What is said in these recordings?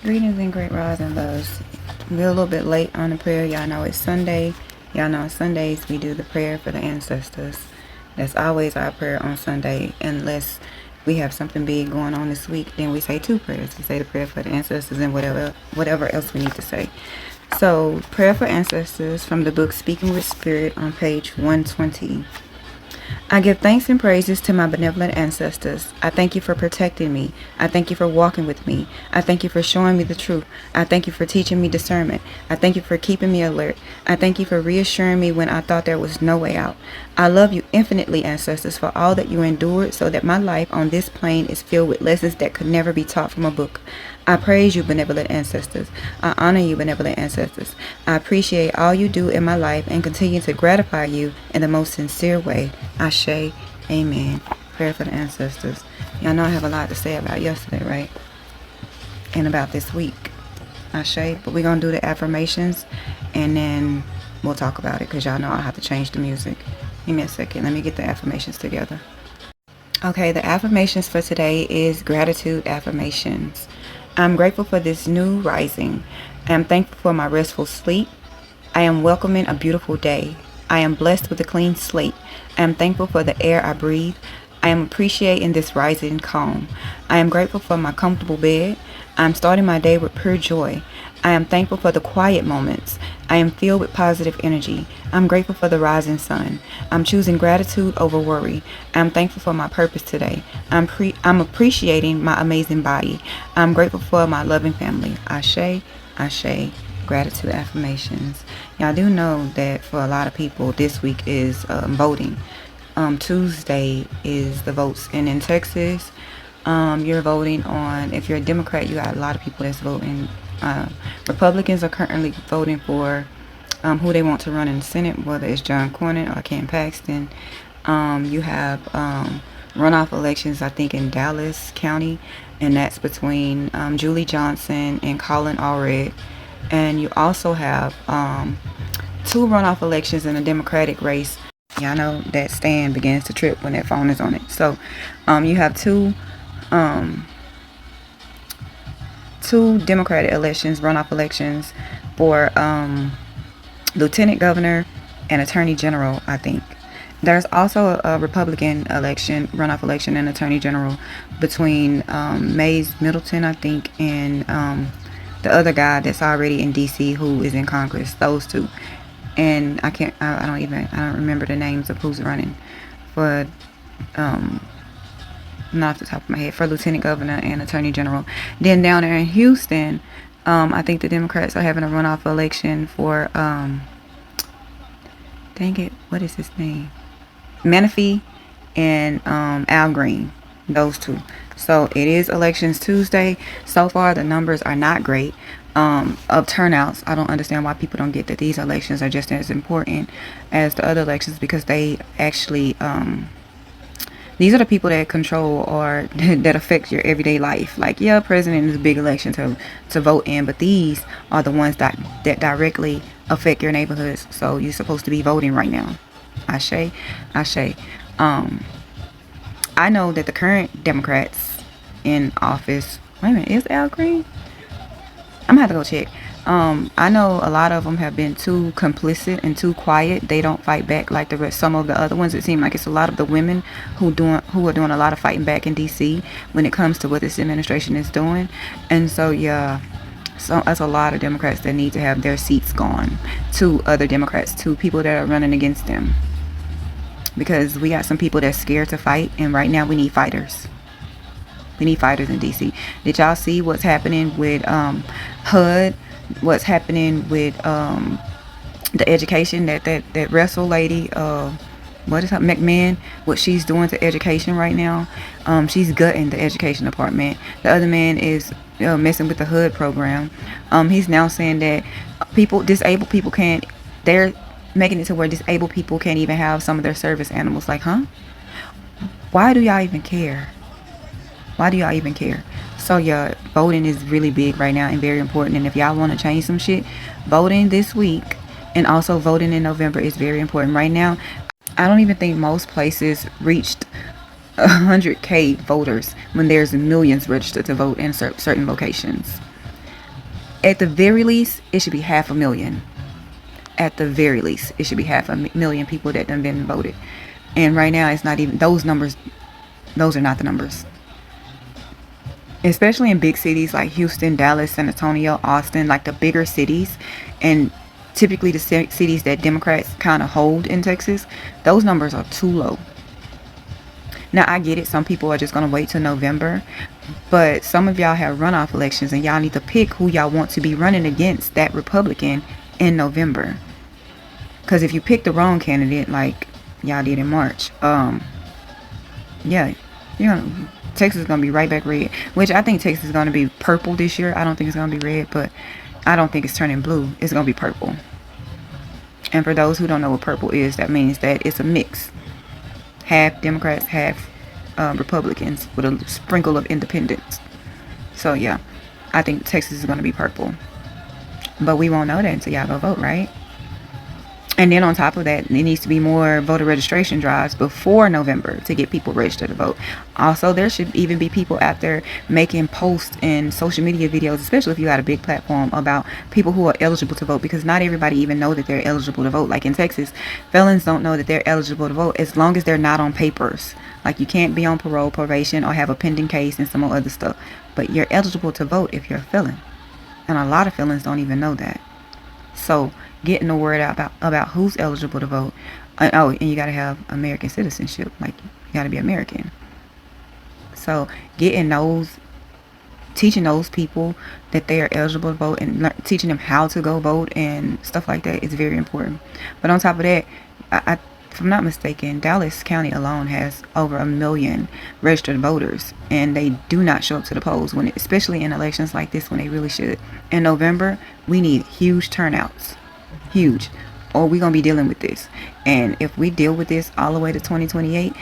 Greetings and great rising loves. We're a little bit late on the prayer. Y'all know it's Sunday. Y'all know on Sundays we do the prayer for the ancestors. That's always our prayer on Sunday. Unless we have something big going on this week, then we say two prayers. We say the prayer for the ancestors and whatever else we need to say. So, prayer for ancestors from the book Speaking with Spirit on page 120. I give thanks and praises to my benevolent ancestors. I thank you for protecting me. I thank you for walking with me. I thank you for showing me the truth. I thank you for teaching me discernment. I thank you for keeping me alert. I thank you for reassuring me when I thought there was no way out. I love you infinitely, ancestors, for all that you endured so that my life on this plane is filled with lessons that could never be taught from a book. I praise you, benevolent ancestors. I honor you, benevolent ancestors. I appreciate all you do in my life and continue to gratify you in the most sincere way. Ashe, amen. Prayer for the ancestors. Y'all know I have a lot to say about yesterday, right? And about this week. Ashe, but we're going to do the affirmations and then we'll talk about it because y'all know I have to change the music. Give me a second. Let me get the affirmations together. Okay, the affirmations for today is gratitude affirmations. I'm grateful for this new rising. I am thankful for my restful sleep. I am welcoming a beautiful day. I am blessed with a clean slate. I am thankful for the air I breathe. I am appreciating this rising calm. I am grateful for my comfortable bed. I am starting my day with pure joy. I am thankful for the quiet moments. I am filled with positive energy. I'm grateful for the rising sun. I'm choosing gratitude over worry. I'm thankful for my purpose today. I'm appreciating my amazing body. I'm grateful for my loving family. Ashe, Ashe, gratitude affirmations. Y'all do know that for a lot of people, this week is voting. Tuesday is the votes. And in Texas, you're voting on, if you're a Democrat, you got a lot of people that's voting. Republicans are currently voting for who they want to run in the Senate, whether it's John Cornyn or Ken Paxton. You have runoff elections, I think, in Dallas County, and that's between Julie Johnson and Colin Allred. And you also have two runoff elections in a Democratic race. Y'all know that stand begins to trip when that phone is on it. So you have two Democratic elections, runoff elections for lieutenant governor and attorney general, I think. There's also a Republican election, runoff election and attorney general between Mays Middleton, I think, and the other guy that's already in DC who is in Congress. Those two. And I don't remember the names of who's running for not off the top of my head, for lieutenant governor and attorney general. Then down there in Houston, I think the Democrats are having a runoff election for dang it, what is his name? Menifee and Al Green. Those two. So it is elections Tuesday. So far the numbers are not great of turnouts. I don't understand why people don't get that these elections are just as important as the other elections, because they actually these are the people that control or that affect your everyday life. Like, yeah, president is a big election to vote in, but these are the ones that directly affect your neighborhoods. So you're supposed to be voting right now. Ashe, Ashe. I know that the current Democrats in office. Wait a minute, is Al Green? I'm gonna have to go check. I know a lot of them have been too complicit and too quiet. They don't fight back like the rest. Some of the other ones, it seems like it's a lot of the women who are doing a lot of fighting back in DC when it comes to what this administration is doing. And so yeah, so that's a lot of Democrats that need to have their seats gone to other Democrats, to people that are running against them, because we got some people that's scared to fight, and right now we need fighters. We need fighters in DC. Did y'all see what's happening with HUD? What's happening with the education, that wrestle lady, what is her, McMahon, what she's doing to education right now? She's gutting the education department. The other man is messing with the HUD program. He's now saying that disabled people can't, they're making it to where disabled people can't even have some of their service animals. Like, huh? Why do y'all even care? Why do y'all even care? So yeah, voting is really big right now and very important. And if y'all want to change some shit, voting this week and also voting in November is very important. Right now, I don't even think most places reached 100K voters when there's millions registered to vote in certain locations. At the very least, it should be 500,000. At the very least, it should be 500,000 people that done been voted. And right now, it's not even those numbers. Those are not the numbers. Especially in big cities like Houston, Dallas, San Antonio, Austin, like the bigger cities, and typically the cities that Democrats kind of hold in Texas, those numbers are too low. Now, I get it. Some people are just going to wait till November. But some of y'all have runoff elections, and y'all need to pick who y'all want to be running against that Republican in November. Because if you pick the wrong candidate, like y'all did in March, yeah, Texas is going to be right back red. Which I think Texas is going to be purple this year. I don't think it's going to be red, but I don't think it's turning blue. It's going to be purple. And for those who don't know what purple is, that means that it's a mix. Half Democrats, half Republicans, with a sprinkle of independents. So yeah, I think Texas is going to be purple. But we won't know that until y'all go vote, right? And then on top of that, there needs to be more voter registration drives before November to get people registered to vote. Also, there should even be people out there making posts and social media videos, especially if you got a big platform, about people who are eligible to vote, because not everybody even know that they're eligible to vote. Like in Texas, felons don't know that they're eligible to vote as long as they're not on papers. Like you can't be on parole, probation, or have a pending case and some more other stuff. But you're eligible to vote if you're a felon. And a lot of felons don't even know that. So getting the word out about who's eligible to vote. And you got to have American citizenship. Like, you got to be American. So teaching those people that they are eligible to vote, and teaching them how to go vote and stuff like that is very important. But on top of that, if I'm not mistaken, Dallas County alone has over 1 million registered voters, and they do not show up to the polls, especially in elections like this when they really should. In November, we need huge turnouts. Huge. Or we're going to be dealing with this. And if we deal with this all the way to 2028,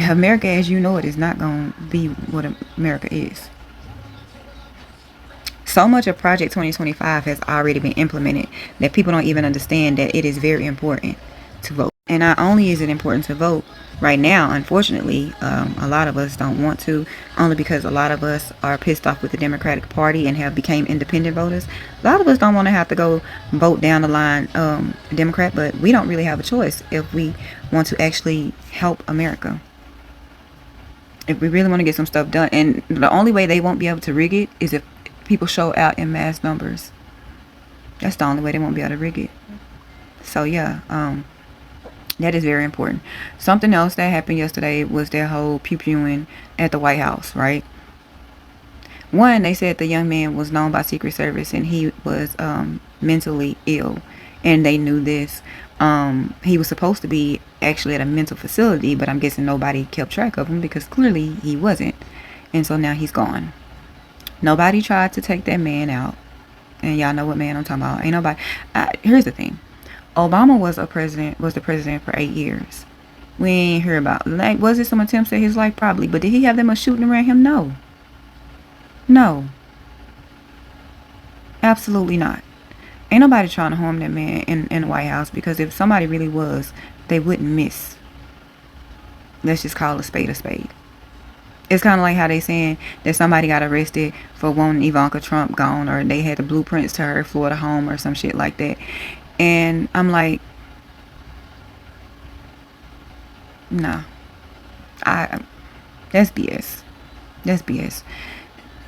America as you know it is not going to be what America is. So much of Project 2025 has already been implemented that people don't even understand that it is very important to vote. And not only is it important to vote right now, unfortunately, a lot of us don't want to, only because a lot of us are pissed off with the Democratic Party and have become independent voters. A lot of us don't want to have to go vote down the line Democrat, but we don't really have a choice if we want to actually help America. If we really want to get some stuff done. And the only way they won't be able to rig it is if people show out in mass numbers. That's the only way they won't be able to rig it. So yeah, that is very important. Something else that happened yesterday was their whole pew-pewing at the White House, right? One, they said the young man was known by Secret Service and he was mentally ill, and they knew this. He was supposed to be actually at a mental facility, but I'm guessing nobody kept track of him because clearly he wasn't. And so now he's gone. Nobody tried to take that man out. And y'all know what man I'm talking about. Ain't nobody. Here's the thing. Obama was the president for 8 years. We ain't hear about, like, was it some attempts at his life? Probably. But did he have that much shooting around him? No. Absolutely not. Ain't nobody trying to harm that man in the White House, because if somebody really was, they wouldn't miss. Let's just call a spade a spade. It's kind of like how they saying that somebody got arrested for wanting Ivanka Trump gone, or they had the blueprints to her Florida home or some shit like that. And I'm like, nah. That's BS. That's BS.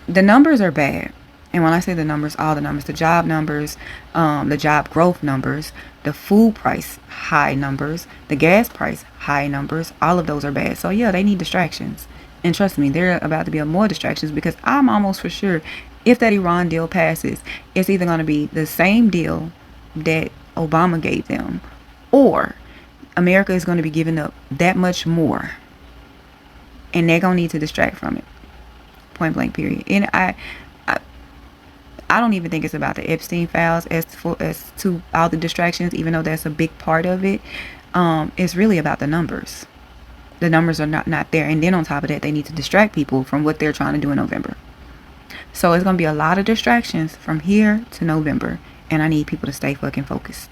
The numbers are bad. And when I say the numbers, all the numbers, the job numbers, the job growth numbers, the food price high numbers, the gas price high numbers, all of those are bad. So yeah, they need distractions. And trust me, there are about to be more distractions, because I'm almost for sure if that Iran deal passes, it's either going to be the same deal that Obama gave them, or America is going to be giving up that much more, and they're going to need to distract from it. Point blank, period. And I don't even think it's about the Epstein files as to all the distractions, even though that's a big part of it. It's really about the numbers. The numbers are not there. And then on top of that, they need to distract people from what they're trying to do in November. So it's going to be a lot of distractions from here to November. And I need people to stay fucking focused.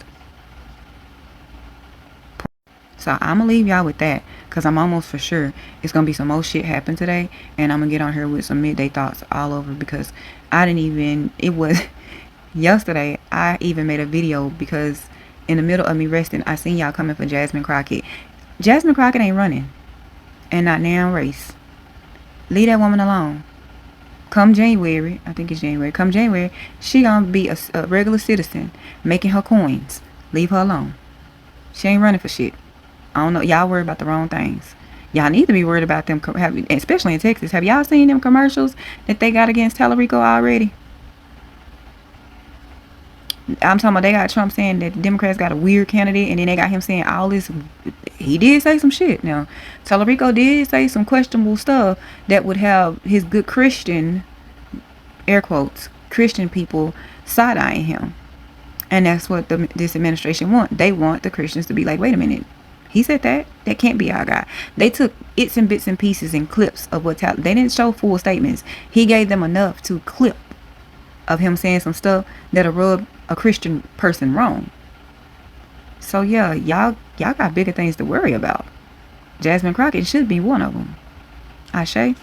So I'm gonna leave y'all with that, because I'm almost for sure it's gonna be some more shit happen today, and I'm gonna get on here with some midday thoughts all over, because I didn't even, it was yesterday I even made a video because in the middle of me resting, I seen y'all coming for Jasmine Crockett. Jasmine Crockett ain't running, and not now race. Leave that woman alone. Come January, I think it's January, come January, she gonna be a regular citizen making her coins. Leave her alone. She ain't running for shit. I don't know, y'all worry about the wrong things. Y'all need to be worried about them, especially in Texas. Have y'all seen them commercials that they got against Tallarico already? I'm talking about they got Trump saying that the Democrats got a weird candidate, and then they got him saying all this. He did say some shit. Now, Tallarico did say some questionable stuff that would have his good Christian, air quotes, Christian people side-eyeing him. And that's what this administration want. They want the Christians to be like, wait a minute. He said that. That can't be our guy. They took its and bits and pieces and clips of what's happening. They didn't show full statements. He gave them enough to clip of him saying some stuff that'll rub a Christian person wrong. So yeah, y'all got bigger things to worry about. Jasmine Crockett should be one of them. Ashe.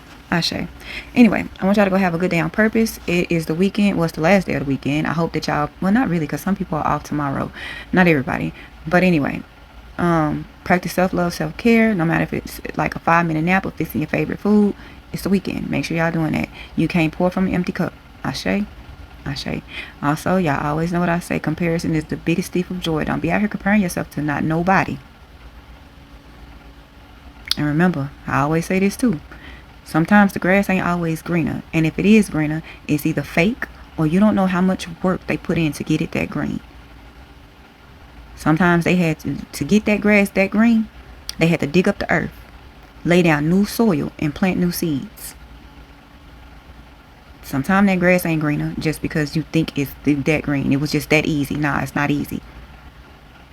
Anyway, I want y'all to go have a good day on purpose. It is the weekend. Well, it's the last day of the weekend. I hope that y'all, well, not really, because some people are off tomorrow. Not everybody. But anyway, practice self-love, self-care. No matter if it's like a 5-minute nap or fixing your favorite food. It's the weekend. Make sure y'all doing that. You can't pour from an empty cup. Ashe. Also, y'all always know what I say. Comparison is the biggest thief of joy. Don't be out here comparing yourself to not nobody. And remember, I always say this too. Sometimes the grass ain't always greener. And if it is greener, it's either fake or you don't know how much work they put in to get it that green. Sometimes they had to get that grass that green, they had to dig up the earth, lay down new soil, and plant new seeds. Sometimes that grass ain't greener just because you think it's that green. It was just that easy. Nah, it's not easy.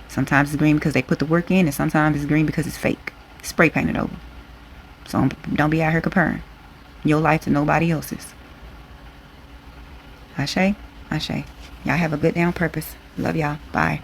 Sometimes it's green because they put the work in, and sometimes it's green because it's fake. Spray painted over. So don't be out here comparing your life to nobody else's. Ashe. Y'all have a good day on purpose. Love y'all. Bye.